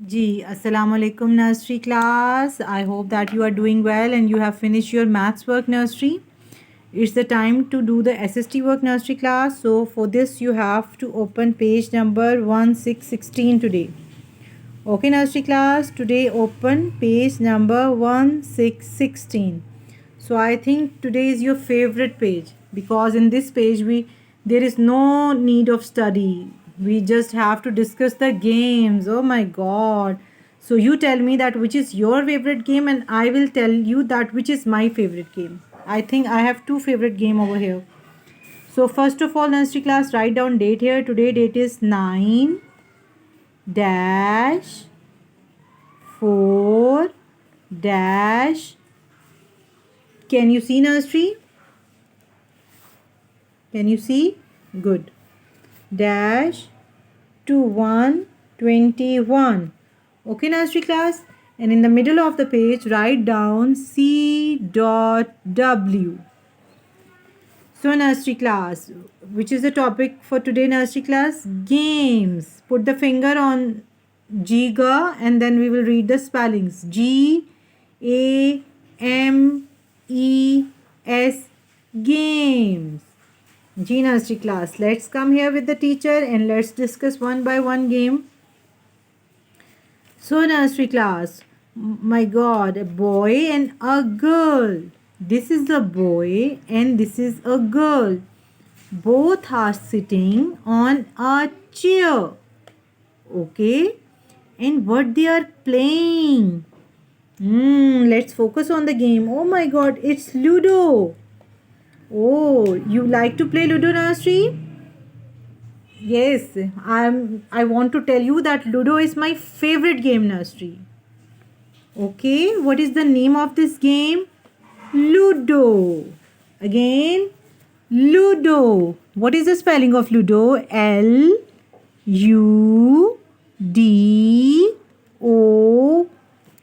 Ji, Assalamu alaikum nursery class. I hope that you are doing well and you have finished your maths work nursery. It's the time to do the SST work nursery class. So for this you have to open page number 1616 today. Okay nursery class, today open page number 1616. So I think today is your favorite page because in this page there is no need of study. We just have to discuss the games. Oh my god. So you tell me that which is your favorite game and I will tell you that which is my favorite game. I think I have two favorite game over here. So first of all nursery class, write down date here. Today date is 9 dash 4 dash, can you see nursery? Can you see? Good. Dash 2121. Okay nursery class, and in the middle of the page write down C dot W. So nursery class, which is the topic for today nursery class? Games. Put the finger on Giga and then we will read the spellings. Games. Games. G nursery class. Let's come here with the teacher and let's discuss one by one game. So nursery class, my god, a boy and a girl. This is the boy and this is a girl. Both are sitting on a chair. Okay, and what they are playing? Let's focus on the game. Oh my god, it's Ludo. Oh, you like to play Ludo nursery? Yes, I want to tell you that Ludo is my favorite game nursery. Okay, what is the name of this game? Ludo. Again, Ludo. What is the spelling of Ludo? Ludo.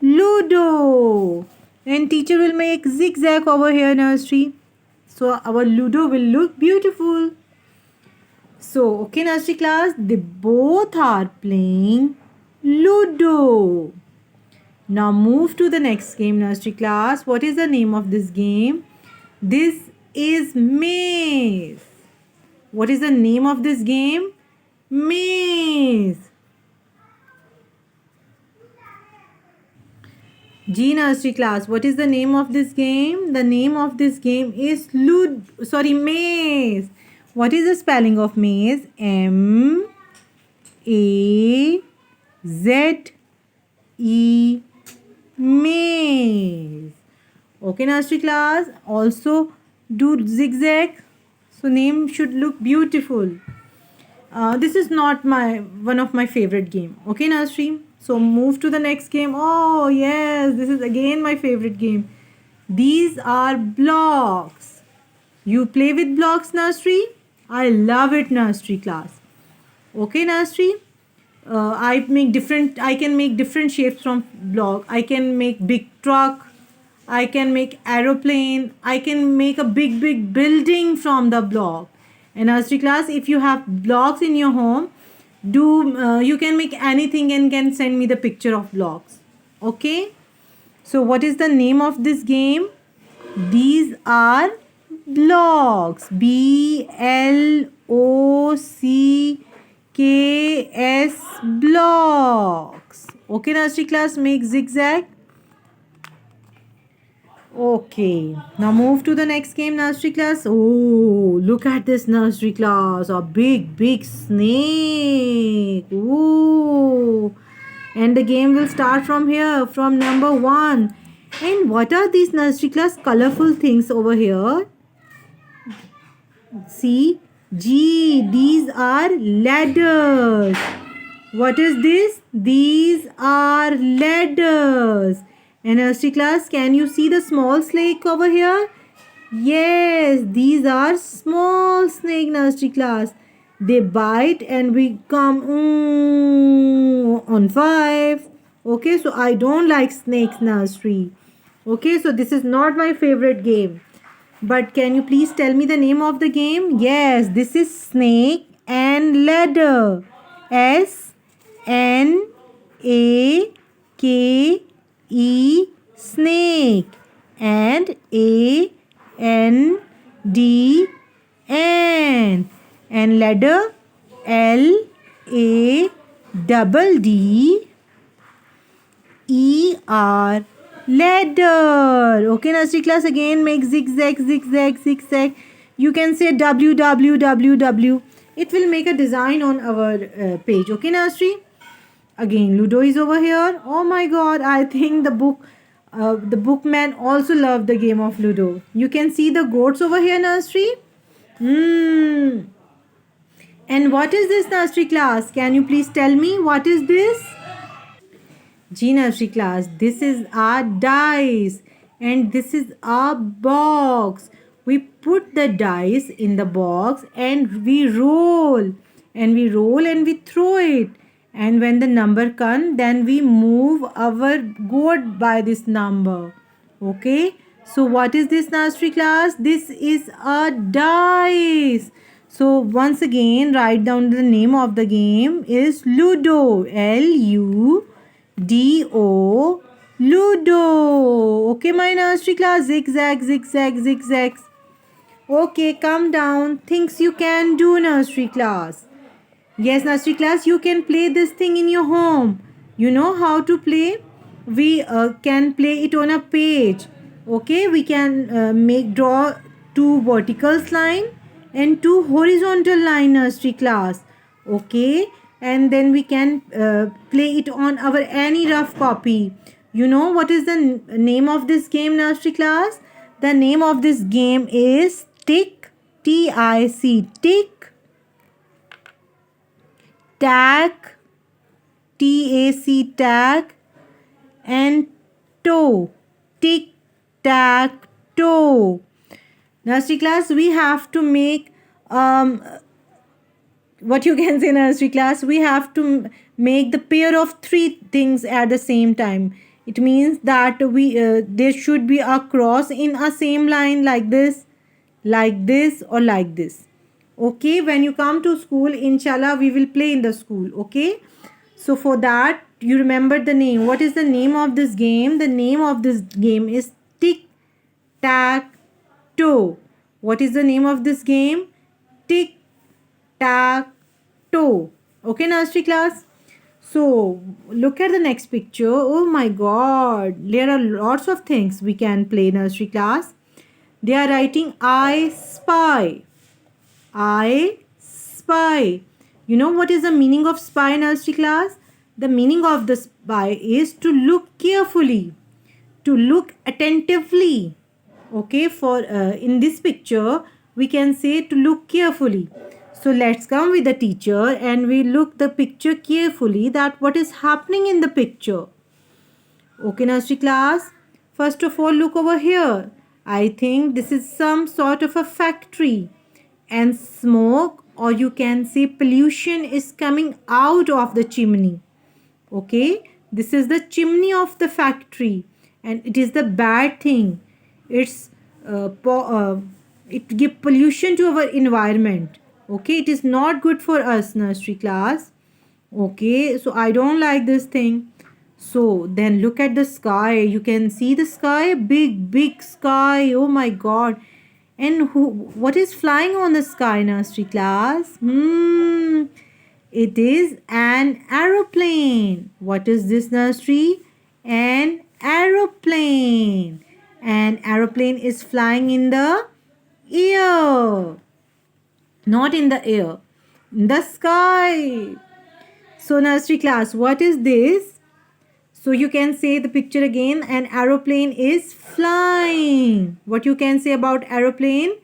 Ludo. And teacher will make zigzag over here nursery. So our Ludo will look beautiful. So, okay nursery class, they both are playing Ludo. Now move to the next game nursery class. What is the name of this game? This is Maze. What is the name of this game? Maze. G nursery class, what is the name of this game? The name of this game is Maze. What is the spelling of maze? M-A-Z-E. Maze. Okay nursery class, also do zigzag. So name should look beautiful. This is not one of my favorite game. Okay nursery. So move to the next game. Oh yes, this is again my favorite game. These are blocks. You play with blocks nursery? I love it nursery class. Okay nursery. I can make different shapes from block. I can make big truck. I can make aeroplane. I can make a big building from the block. And nursery class, if you have blocks in your home, you can make anything and can send me the picture of blocks. Okay. So what is the name of this game? These are blocks. BLOCKS. Blocks. Okay nursery class, make zigzag. Okay, now move to the next game nursery class. Oh, look at this nursery class. A big snake. Ooh. And the game will start from here, from number 1. And what are these nursery class colorful things over here? See, these are ladders. What is this? These are ladders. And nursery class, can you see the small snake over here? Yes, these are small snake nursery class. They bite and we come on 5. Okay, so I don't like snakes nursery. Okay, so this is not my favorite game. But can you please tell me the name of the game? Yes, this is snake and ladder. SNAKE. A K E snake, and A N D ant, and ladder L A double D E R ladder. Okay, nursery class, again make zigzag, zigzag, zigzag. You can say W W W W. It will make a design on our page. Okay, nursery. Again, Ludo is over here. Oh my God! I think the bookman also loved the game of Ludo. You can see the goats over here, nursery. Hmm. And what is this, nursery class? Can you please tell me what is this? G, nursery class, this is our dice and this is our box. We put the dice in the box and we roll and we roll and we throw it. And when the number comes, then we move our goat by this number. Okay. So what is this, nursery class? This is a dice. So once again, write down the name of the game is Ludo. Ludo. Ludo. Okay, my nursery class. Zigzag, zigzag, zigzags. Okay, come down. Things you can do, nursery class. Yes, nursery class, you can play this thing in your home. You know how to play? We can play it on a page. Okay, we can draw two vertical line and two horizontal line, nursery class. Okay, and then we can play it on our any rough copy. You know what is the name of this game, nursery class? The name of this game is Tick, T-I-C, Tick, Tack, TAC, tag, and toe, tick, tack, toe. Nursery class, we have to make what you can say, nursery class, we have to make the pair of three things at the same time. It means that we there should be a cross in a same line like this, or like this. Okay, when you come to school, inshallah, we will play in the school. Okay, so for that, you remember the name. What is the name of this game? The name of this game is Tick Tack Toe. What is the name of this game? Tick Tack Toe. Okay, nursery class. So look at the next picture. Oh my God, there are lots of things we can play, nursery class. They are writing I spy. I spy. You know what is the meaning of spy, nursery class? The meaning of the spy is to look carefully, to look attentively. Okay, for in this picture, we can say to look carefully. So let's come with the teacher and we look the picture carefully that what is happening in the picture. Okay, nursery class. First of all, look over here. I think this is some sort of a factory and smoke, or you can say pollution, is coming out of the chimney. Okay, this is the chimney of the factory and it is the bad thing. It's it give pollution to our environment. Okay, it is not good for us, nursery class. Okay, so I don't like this thing. So then look at the sky. You can see the sky, big sky. Oh my God. And what is flying on the sky, nursery class? It is an aeroplane. What is this, nursery? An aeroplane. An aeroplane is flying in the air. Not in the air. In the sky. So nursery class, what is this? So you can say the picture again. An aeroplane is flying. What you can say about aeroplane?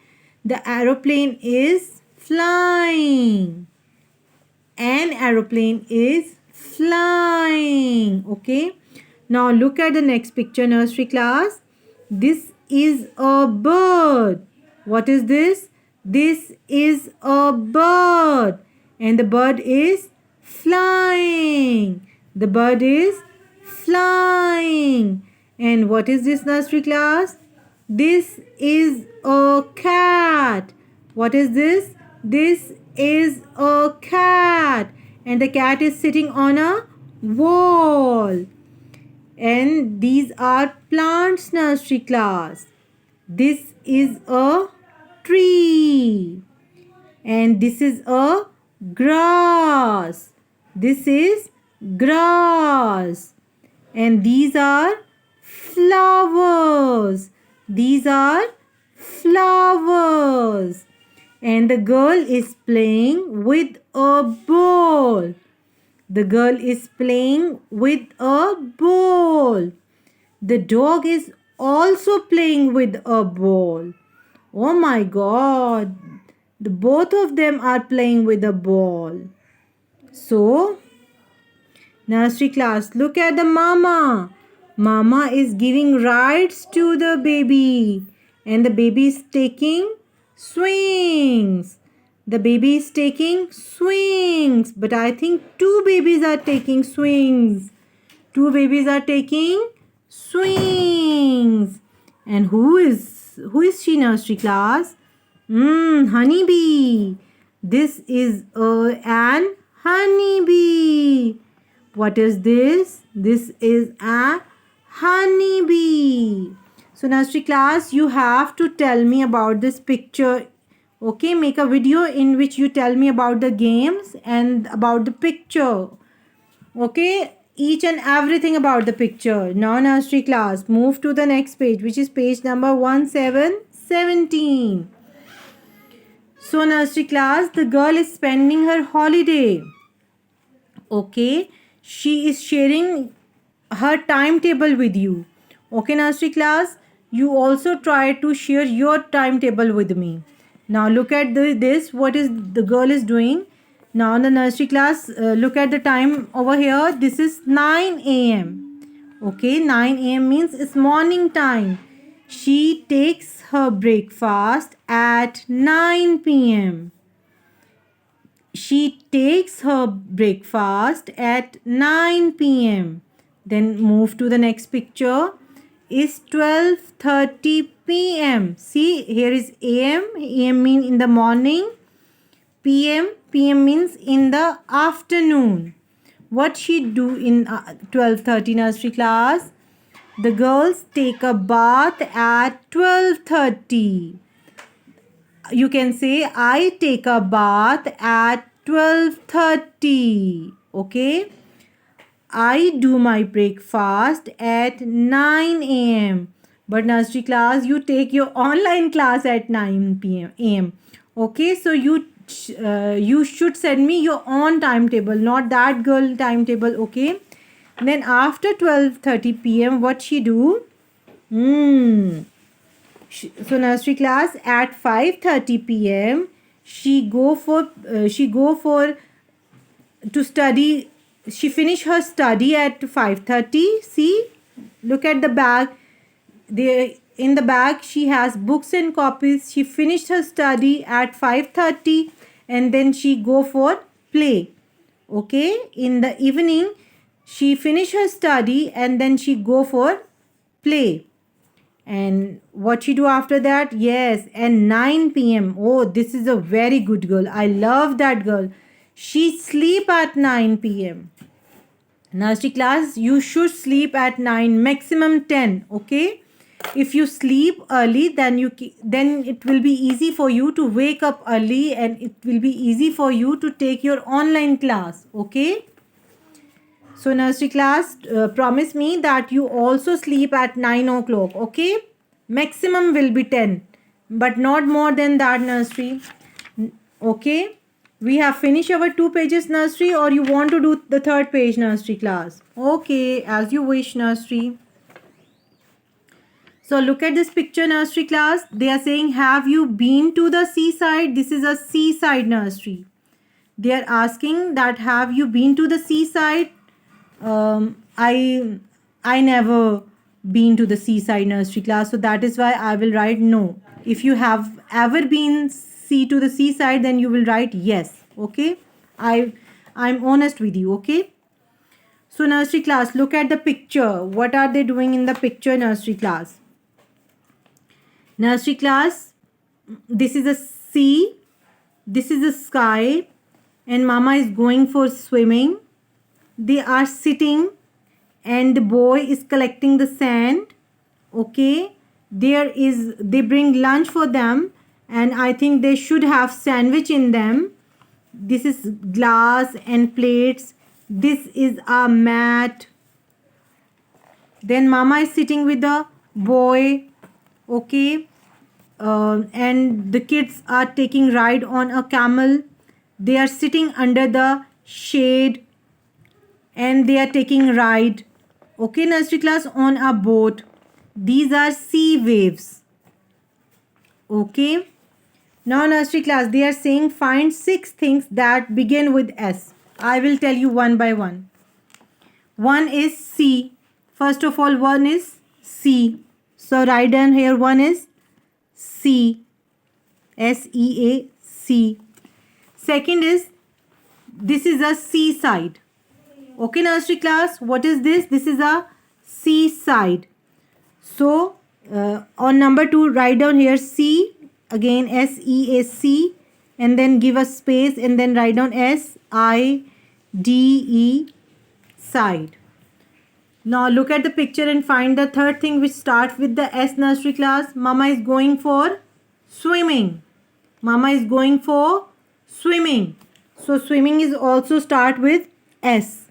The aeroplane is flying. An aeroplane is flying. Okay. Now look at the next picture, nursery class. This is a bird. What is this? This is a bird. And the bird is flying. The bird is flying. And what is this, nursery class? This is a cat. What is this? This is a cat. And the cat is sitting on a wall. And these are plants, nursery class. This is a tree. And this is a grass. This is grass. And these are flowers. These are flowers. And the girl is playing with a ball. The girl is playing with a ball. The dog is also playing with a ball. Oh my god. The both of them are playing with a ball. So, nursery class, look at the mama. Mama is giving rides to the baby. And the baby is taking swings. The baby is taking swings. But I think two babies are taking swings. Two babies are taking swings. And who is she, nursery class? Honeybee. This is an honeybee. What is this? This is a honeybee. So nursery class, you have to tell me about this picture. Okay, make a video in which you tell me about the games and about the picture. Okay, each and everything about the picture. Now nursery class, move to the next page, which is page number 1717. So nursery class, the girl is spending her holiday. Okay, she is sharing her timetable with you. Okay, nursery class, you also try to share your timetable with me. Now look at this, what is the girl is doing. Now the nursery class, look at the time over here. This is 9 a.m. Okay, 9 a.m. means it's morning time. She takes her breakfast at 9 p.m. She takes her breakfast at 9 p.m. Then move to the next picture. Is 12:30 p.m. See, here is a.m. a.m. means in the morning. p.m. means in the afternoon. What she do in 12:30 nursery class? The girls take a bath at 12:30. You can say I take a bath at 12:30. Okay? I do my breakfast at 9 a.m. But nursery class, you take your online class at 9 p.m. a.m. Okay, so you should send me your own timetable, not that girl timetable. Okay. Then after 12:30 p.m., what she do? So nursery class at 5:30 p.m. she go for to study. She finish her study at 5:30. See, look at the bag. There in the bag she has books and copies. She finished her study at 5:30 and then she go for play. Okay, in the evening she finish her study and then she go for play. And what she do after that? Yes, and 9 p.m. Oh, this is a very good girl. I love that girl. She sleep at 9 p.m. Nursery class, you should sleep at 9, maximum 10. Okay. If you sleep early, then it will be easy for you to wake up early and it will be easy for you to take your online class. Okay. So nursery class, promise me that you also sleep at 9 o'clock. Okay. Maximum will be 10, but not more than that, nursery. Okay. We have finished our 2 pages, nursery, or you want to do the 3rd page, nursery class? Okay, as you wish, nursery. So look at this picture, nursery class. They are saying, have you been to the seaside? This is a seaside, nursery. They are asking that, have you been to the seaside? I never been to the seaside, nursery class. So that is why I will write no. If you have ever been to the seaside, then you will write yes. Okay. I'm honest with you. Okay. So nursery class, look at the picture. What are they doing in the picture, nursery class? Nursery class, this is a sea, this is a sky, and mama is going for swimming. they are sitting and the boy is collecting the sand. Okay, they bring lunch for them, and I think they should have sandwich in them. This is glass and plates. This is a mat. Then mama is sitting with the boy. Okay, and the kids are taking ride on a camel. They are sitting under the shade and they are taking ride. Okay, nursery class, on a boat. These are sea waves. Okay, now nursery class, they are saying find 6 things that begin with S. I will tell you one by one. One is sea. First of all, one is sea. So write down here, one is sea. S-E-A-C. Second is, this is a seaside. Okay, nursery class, what is this? This is a seaside. So on number 2, write down here C, again S-E-A-C, and then give a space and then write down S-I-D-E, side. Now look at the picture and find the third thing which starts with the S, nursery class. Mama is going for swimming. Mama is going for swimming. So swimming is also start with S.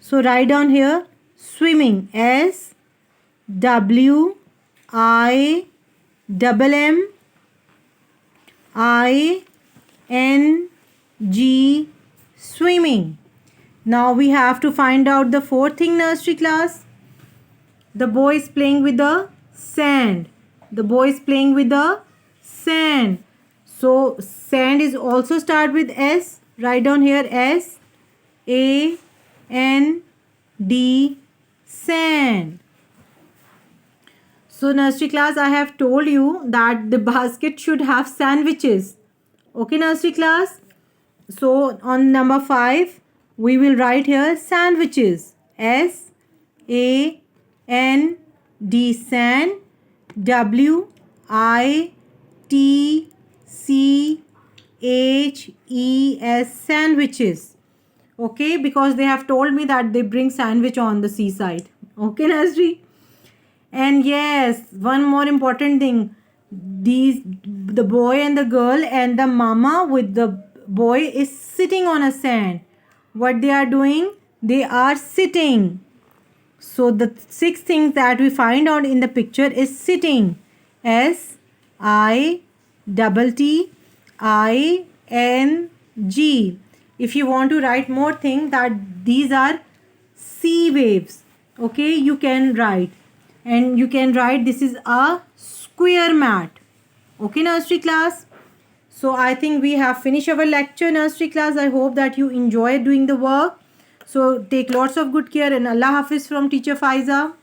So write down here swimming. S W I M I N G, swimming. Now we have to find out the fourth thing, nursery class. The boy is playing with the sand. The boy is playing with the sand. So sand is also start with S. Write down here S-A-N-D, sand. So nursery class, I have told you that the basket should have sandwiches. Okay, nursery class. So on number 5, we will write here sandwiches. S-A-N-D, sand. W-I-T-C-H-E-S, sandwiches. Okay, because they have told me that they bring sandwich on the seaside. Okay, nursery. And yes, one more important thing. The boy and the girl and the mama with the boy is sitting on a sand. What they are doing? They are sitting. So the 6 things that we find out in the picture is sitting. S-I-T-T-I-N-G. If you want to write more things that these are sea waves. Okay, you can write. And you can write this is a square mat. Okay, nursery class. So I think we have finished our lecture, nursery class. I hope that you enjoy doing the work. So take lots of good care, and Allah Hafiz from teacher Faiza.